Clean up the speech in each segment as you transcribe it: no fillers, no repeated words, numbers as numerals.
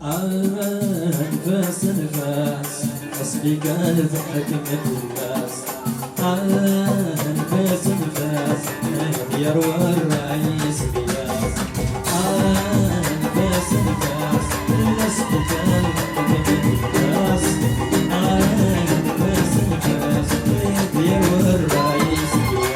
أنفاس أنفاس حسبي قلب حكمة الناس. أنفاس أنفاس يروى الرئيس بياس. أنفاس أنفاس حسبي قلب حكمة الناس. أنفاس أنفاس يروى الرئيس بياس.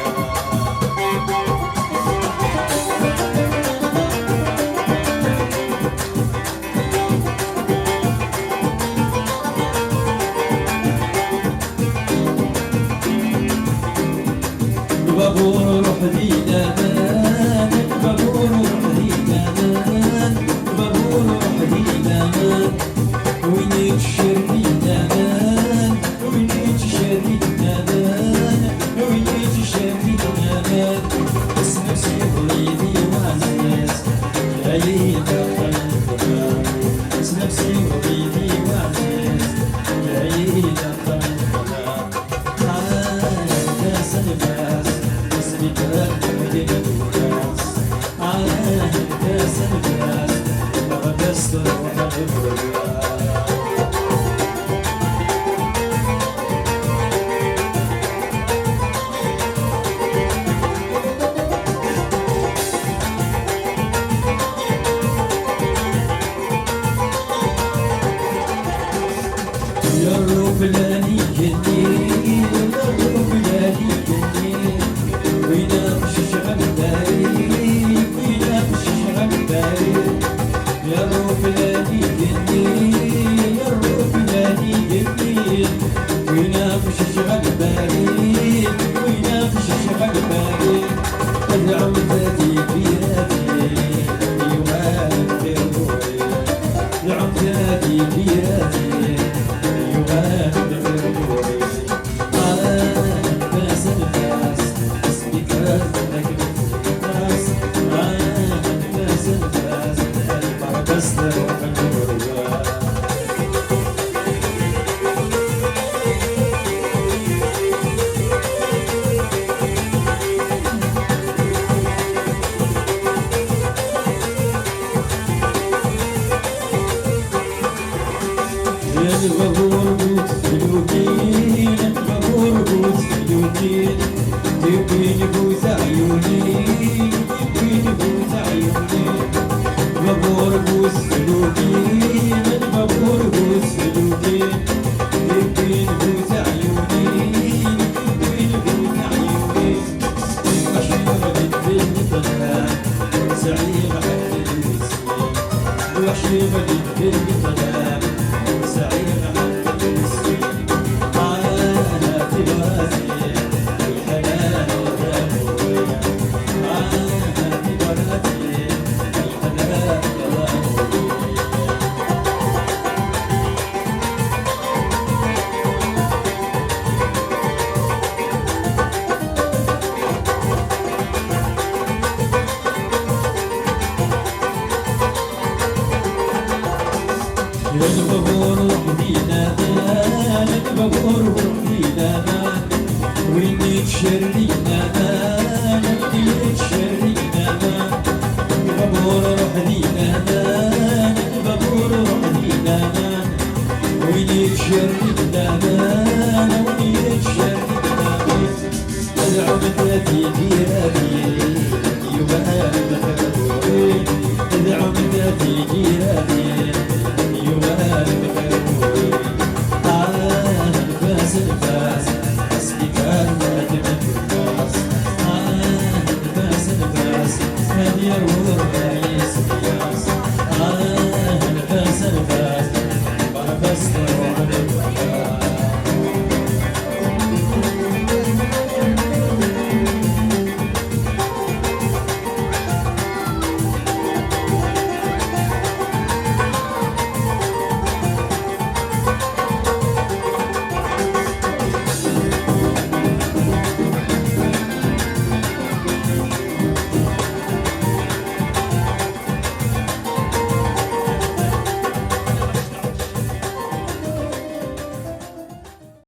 بابور روح ذي امان، بابور روح ذي امان، بابور روح ذي امان، وين يتشر ذي امان، وين يتشر ذي امان، وين يتشر ذي امان. بس نفسي وليدي وعزيز جاي دخل الغرام. بس نفسي وليدي وعزيز جاي دخل الغرام. ناس نفاس يا رب لا يجني، يا رب لا يجني، وينامش شعب داري، وينامش شعب داري. يا رب لا يجني، يا رب لا يجني، وينامش شعب داري، وينامش شعب داري. العمدتي في راتي يوالد في روحي، العمدتي في راتي يوالد في روحي. أنفاس أنفاس حسبي قلب حكمة الناس. أنفاس أنفاس بس روح الغربة. البابور بوت سلوكين، البابور بوت سلوكين، تبين بوت عيوني، تبين بوت عيوني. البابور بوت سلوكين، البابور بوت سلوكين، تبين بوت عيوني، تبين بوت عيوني. وحشي غدي بالمثلان سعيد حد المسكين، وحشي غدي بالمثلان سعيد حد المسكين. أنا تبراتي الحنان الغابوية، أنا تبراتي الحنان الغابوية. البابور وحدي نادان، البابور وحدي نادان، وين يتشري نادان، وين يتشري